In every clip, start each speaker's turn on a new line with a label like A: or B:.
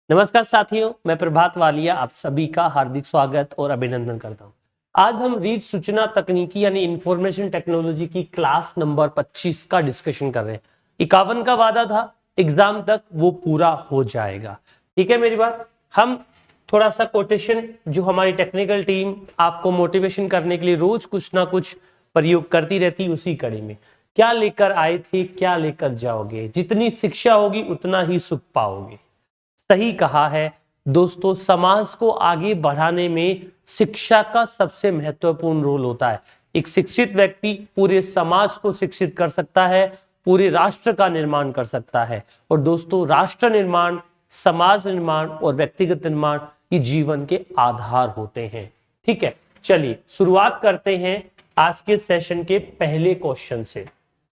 A: नमस्कार साथियों, मैं प्रभात वालिया आप सभी का हार्दिक स्वागत और अभिनंदन करता हूं। आज हम रीड सूचना तकनीकी यानी इंफॉर्मेशन टेक्नोलॉजी की क्लास नंबर 25 का डिस्कशन कर रहे हैं। 51 का वादा था, एग्जाम तक वो पूरा हो जाएगा। ठीक है मेरी बात। हम थोड़ा सा कोटेशन जो हमारी टेक्निकल टीम आपको मोटिवेशन करने के लिए रोज कुछ ना कुछ प्रयोग करती रहती, उसी कड़ी में क्या लेकर आए थे, क्या लेकर जाओगे, जितनी शिक्षा होगी उतना ही सुख पाओगे। सही कहा है दोस्तों, समाज को आगे बढ़ाने में शिक्षा का सबसे महत्वपूर्ण रोल होता है। एक शिक्षित व्यक्ति पूरे समाज को शिक्षित कर सकता है, पूरे राष्ट्र का निर्माण कर सकता है। और दोस्तों, राष्ट्र निर्माण, समाज निर्माण और व्यक्तिगत निर्माण ये जीवन के आधार होते हैं। ठीक है, चलिए शुरुआत करते हैं आज के सेशन के पहले क्वेश्चन से,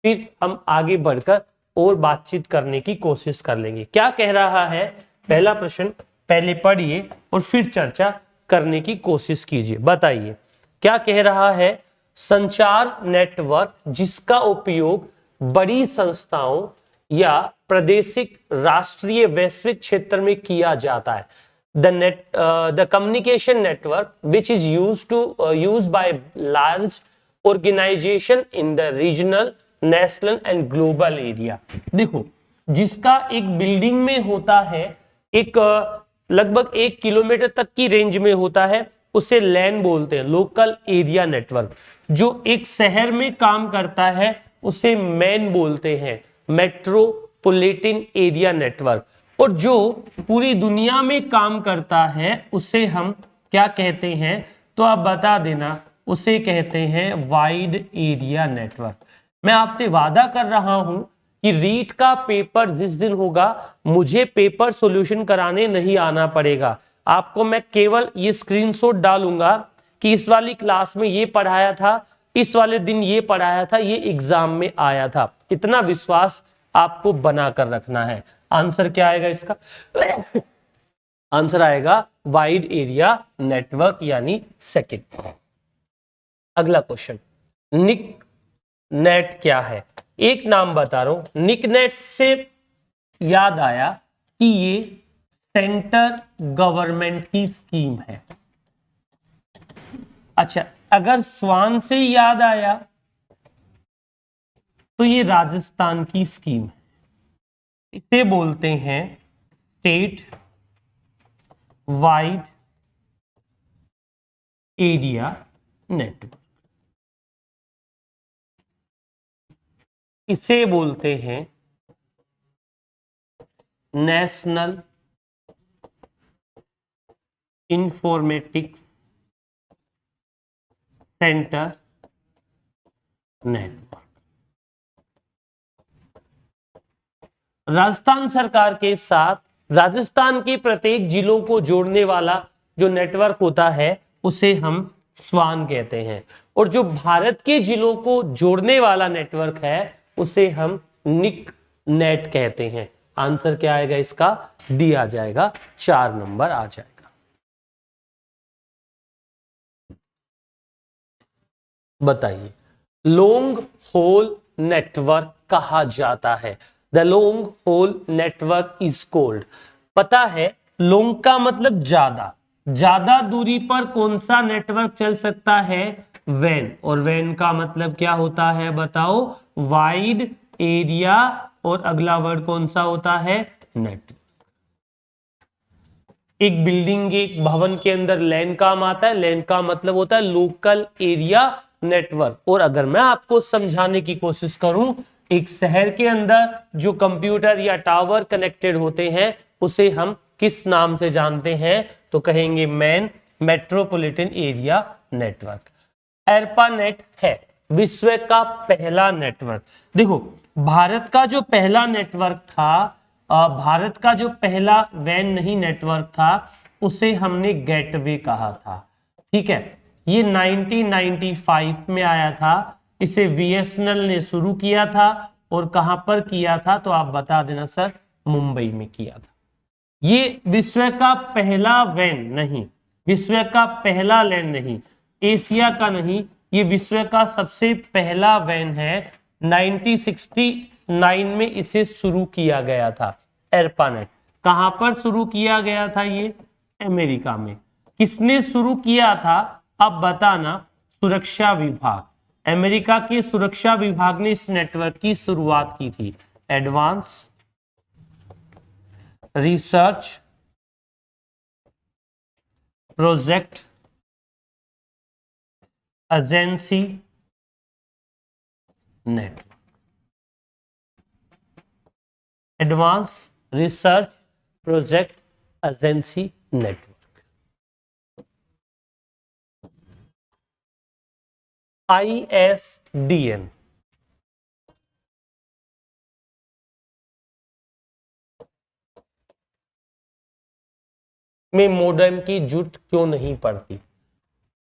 A: फिर हम आगे बढ़कर और बातचीत करने की कोशिश कर लेंगे। क्या कह रहा है पहला प्रश्न, पहले पढ़िए और फिर चर्चा करने की कोशिश कीजिए। बताइए क्या कह रहा है। संचार नेटवर्क जिसका उपयोग बड़ी संस्थाओं या प्रादेशिक, राष्ट्रीय, वैश्विक क्षेत्र में किया जाता है। The communication network which is used by large organization in the regional, national and global area। देखो, जिसका एक बिल्डिंग में होता है, एक लगभग 1 किलोमीटर तक की रेंज में होता है, उसे लैन बोलते हैं, लोकल एरिया नेटवर्क। जो एक शहर में काम करता है उसे मैन बोलते हैं, मेट्रोपॉलिटन एरिया नेटवर्क। और जो पूरी दुनिया में काम करता है उसे हम क्या कहते हैं, तो आप बता देना, उसे कहते हैं वाइड एरिया नेटवर्क। मैं आपसे वादा कर रहा हूं कि रीट का पेपर जिस दिन होगा, मुझे पेपर सॉल्यूशन कराने नहीं आना पड़ेगा। आपको मैं केवल ये स्क्रीनशॉट डालूंगा कि इस वाली क्लास में ये पढ़ाया था, इस वाले दिन ये पढ़ाया था, ये एग्जाम में आया था। इतना विश्वास आपको बनाकर रखना है। आंसर क्या आएगा इसका? आंसर आएगा वाइड एरिया नेटवर्क यानी सेकंड। अगला क्वेश्चन, निक नेट क्या है? एक नाम बता रहा हूं। निक नेट से याद आया कि ये सेंटर गवर्नमेंट की स्कीम है। अच्छा, अगर स्वान से याद आया तो ये राजस्थान की स्कीम है। इसे बोलते हैं स्टेट वाइड एरिया नेटवर्क। इसे बोलते हैं national informatics centre network. Rajasthan सरकार के साथ राजस्थान के प्रत्येक जिलों को जोड़ने वाला जो नेटवर्क होता है उसे हम स्वान कहते हैं। और जो भारत के जिलों को जोड़ने वाला नेटवर्क है उसे हम निक नेट कहते हैं। आंसर क्या आएगा इसका? डी आ जाएगा, 4 नंबर आ जाएगा। बताइए, लॉन्ग होल नेटवर्क कहा जाता है। The long haul network is called. पता है, लॉन्ग का मतलब ज्यादा, ज्यादा दूरी पर कौन सा नेटवर्क चल सकता है? वैन। और वैन का मतलब क्या होता है बताओ? Wide area. और अगला वर्ड कौन सा होता है? नेटवर्क। एक बिल्डिंग, एक भवन के अंदर लैन काम आता है। लैन का मतलब होता है लोकल एरिया नेटवर्क। और अगर मैं आपको समझाने की कोशिश करूं, एक शहर के अंदर जो कंप्यूटर या टावर कनेक्टेड होते हैं उसे हम किस नाम से जानते हैं? तो कहेंगे man, metropolitan area network. ARPANET है विश्व का पहला नेटवर्क। देखो, भारत का जो पहला नेटवर्क था, भारत का जो पहला वैन नहीं नेटवर्क था, उसे हमने गेटवे कहा था। ठीक है, ये 1995 में आया था। इसे बीएसएनएल ने शुरू किया था। और कहां पर किया था? तो आप बता देना सर, मुंबई में किया था। ये विश्व का पहला वैन नहीं, विश्व का पहला लैंड नहीं, एशिया का नहीं, ये विश्व का सबसे पहला वैन है। 1969 में इसे शुरू किया गया था। एर्पानेट कहां पर शुरू किया गया था? ये अमेरिका में। किसने शुरू किया था? अब बताना। सुरक्षा विभाग। अमेरिका के सुरक्षा विभाग ने इस नेटवर्क की शुरुआत की थी। Advance research project agency network. Advance research project agency network, ISDN। में मोडेम की जरूरत क्यों नहीं पड़ती?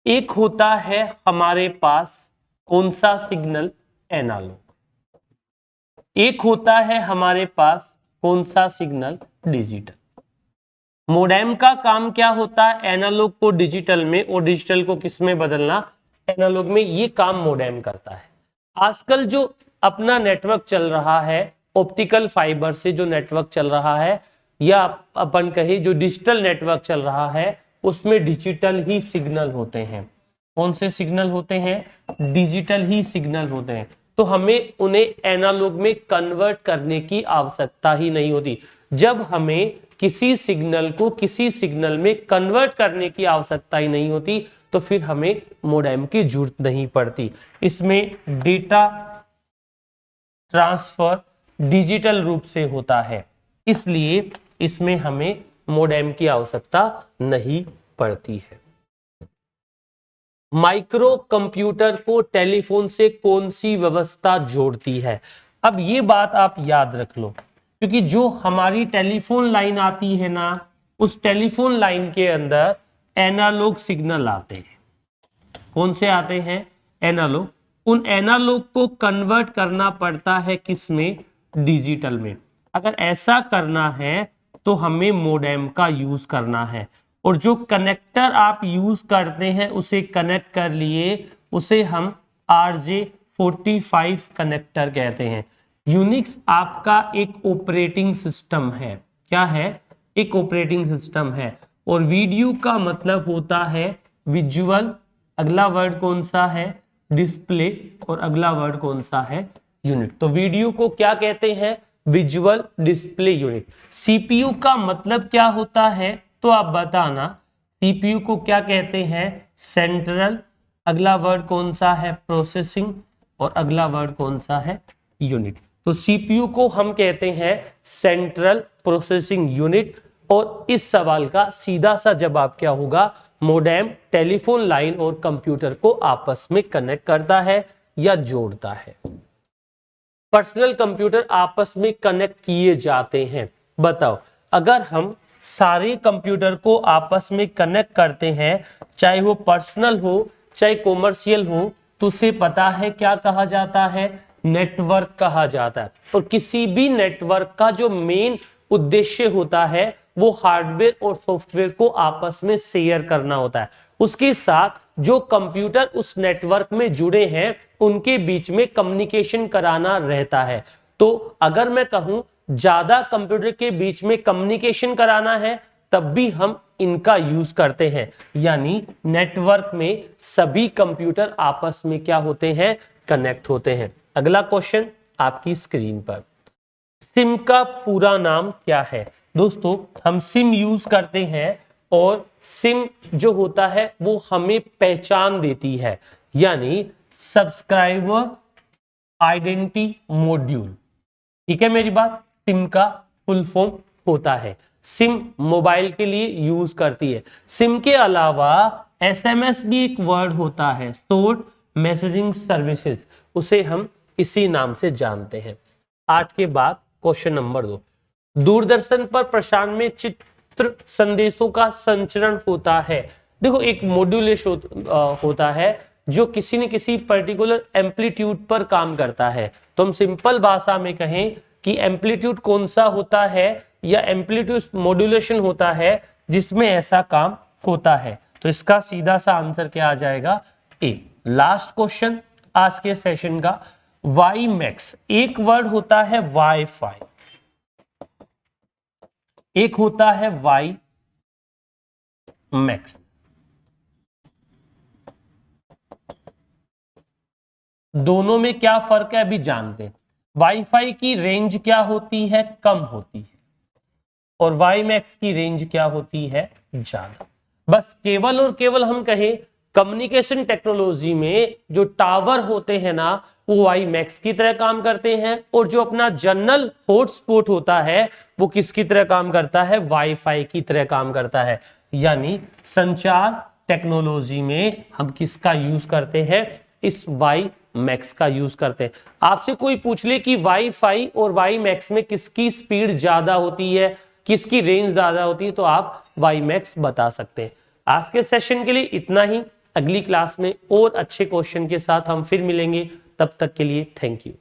A: एक होता है हमारे पास कौन सा सिग्नल? एनालॉग। एक होता है हमारे पास कौन सा सिग्नल? डिजिटल। मोडेम का काम क्या होता है? एनालॉग को डिजिटल में और डिजिटल को किस में बदलना? एनालॉग में। ये काम मोडेम करता है। आजकल जो अपना नेटवर्क चल रहा है ऑप्टिकल फाइबर से, जो नेटवर्क चल रहा है, या अपन कहे जो डिजिटल नेटवर्क चल रहा है, उसमें डिजिटल ही सिग्नल होते हैं। कौन से सिग्नल होते हैं? डिजिटल ही सिग्नल होते हैं। तो हमें उन्हें एनालॉग में कन्वर्ट करने की आवश्यकता ही नहीं होती। जब हमें किसी सिग्नल को किसी सिग्नल में कन्वर्ट करने की आवश्यकता ही नहीं होती, तो फिर हमें मोडेम की जरूरत नहीं पड़ती। इसमें डेटा ट्रांसफर डिजिटल रूप से होता है, इसलिए इसमें हमें मोडेम की आवश्यकता नहीं पड़ती है। माइक्रो कंप्यूटर को टेलीफोन से कौन सी व्यवस्था जोड़ती है? अब ये बात आप याद रख लो, क्योंकि जो हमारी टेलीफोन लाइन आती है ना, उस टेलीफोन लाइन के अंदर एनालॉग सिग्नल आते हैं। कौन से आते हैं? एनालॉग। उन एनालॉग को कन्वर्ट करना पड़ता है किसमें? डिजिटल में। अगर ऐसा करना है तो हमें मोडेम का यूज करना है, और जो कनेक्टर आप यूज करते हैं उसे कनेक्ट कर लिए, उसे हम RJ45 कनेक्टर कहते हैं। यूनिक्स आपका एक ऑपरेटिंग सिस्टम है। क्या है? एक ऑपरेटिंग सिस्टम है। और वीडियो का मतलब होता है विजुअल। अगला वर्ड कौन सा है? डिस्प्ले। और अगला वर्ड कौन सा है? यूनिट। तो वीडियो को क्या कहते हैं? Visual display unit. सीपीयू का मतलब क्या होता है? तो आप बताना। सीपीयू को क्या कहते हैं? सेंट्रल। अगला वर्ड कौन सा है? प्रोसेसिंग। और अगला वर्ड कौन सा है? यूनिट। तो सीपीयू को हम कहते हैं सेंट्रल प्रोसेसिंग यूनिट। और इस सवाल का सीधा सा जवाब क्या होगा? मोडेम टेलीफोन लाइन और कंप्यूटर को आपस में कनेक्ट करता है या जोड़ता है। पर्सनल कंप्यूटर आपस में कनेक्ट किए जाते हैं। बताओ, अगर हम सारे कंप्यूटर को आपस में कनेक्ट करते हैं, चाहे वो पर्सनल हो चाहे कॉमर्शियल हो, तो उसे पता है क्या कहा जाता है? नेटवर्क कहा जाता है। और किसी भी नेटवर्क का जो मेन उद्देश्य होता है वो हार्डवेयर और सॉफ्टवेयर को आपस में शेयर करना होता है। उसके साथ जो कंप्यूटर उस नेटवर्क में जुड़े हैं उनके बीच में कम्युनिकेशन कराना रहता है। तो अगर मैं कहूं ज्यादा कंप्यूटर के बीच में कम्युनिकेशन कराना है, तब भी हम इनका यूज करते हैं। यानी नेटवर्क में सभी कंप्यूटर आपस में क्या होते हैं? कनेक्ट होते हैं। अगला क्वेश्चन आपकी स्क्रीन पर। सिम का पूरा नाम क्या है? दोस्तों, हम सिम यूज करते हैं और सिम जो होता है वो हमें पहचान देती है, यानी सब्सक्राइबर आइडेंटिटी मॉड्यूल। ठीक है मेरी बात? सिम का फुल फॉर्म होता है। सिम मोबाइल के लिए यूज करती है। सिम के अलावा एसएमएस भी एक वर्ड होता है, शॉर्ट मैसेजिंग सर्विसेज, उसे हम इसी नाम से जानते हैं। 8 के बाद क्वेश्चन नंबर 2। दूरदर्शन पर प्रसारण में चित्र संदेशों का संचरण होता है। देखो, एक मॉड्यूलेशन होता है जो किसी न किसी पर्टिकुलर एम्पलीट्यूड पर काम करता है। तो हम सिंपल भाषा में कहें कि एम्पलीट्यूड कौन सा होता है, या एम्पलीट्यूड मॉड्यूलेशन होता है जिसमें ऐसा काम होता है। तो इसका सीधा सा आंसर क्या आ जाएगा? ए। लास्ट क्वेश्चन आज के सेशन का, वाई मैक्स। एक वर्ड होता है वाईफाई। एक होता है वाई मैक्स। दोनों में क्या फर्क है अभी जानते हैं। वाईफाई की रेंज क्या होती है, कम होती है, और वाई मैक्स की रेंज क्या होती है, ज्यादा। बस केवल और केवल हम कहें कम्युनिकेशन टेक्नोलॉजी में जो टावर होते हैं ना, वो वाई मैक्स की तरह काम करते हैं, और जो अपना जनरल हॉटस्पॉट होता है वो किसकी तरह काम करता है, वाईफाई की तरह काम करता है। यानी संचार टेक्नोलॉजी में हम किसका यूज करते हैं, इस वाई मैक्स का यूज करते हैं। आपसे कोई पूछ ले कि वाईफाई और वाई मैक्स में किसकी स्पीड ज्यादा होती है, किसकी रेंज ज्यादा होती है, तो आप वाई मैक्स बता सकते हैं। आज के सेशन के लिए इतना ही। अगली क्लास में और अच्छे क्वेश्चन के साथ हम फिर मिलेंगे। तब तक के लिए थैंक यू।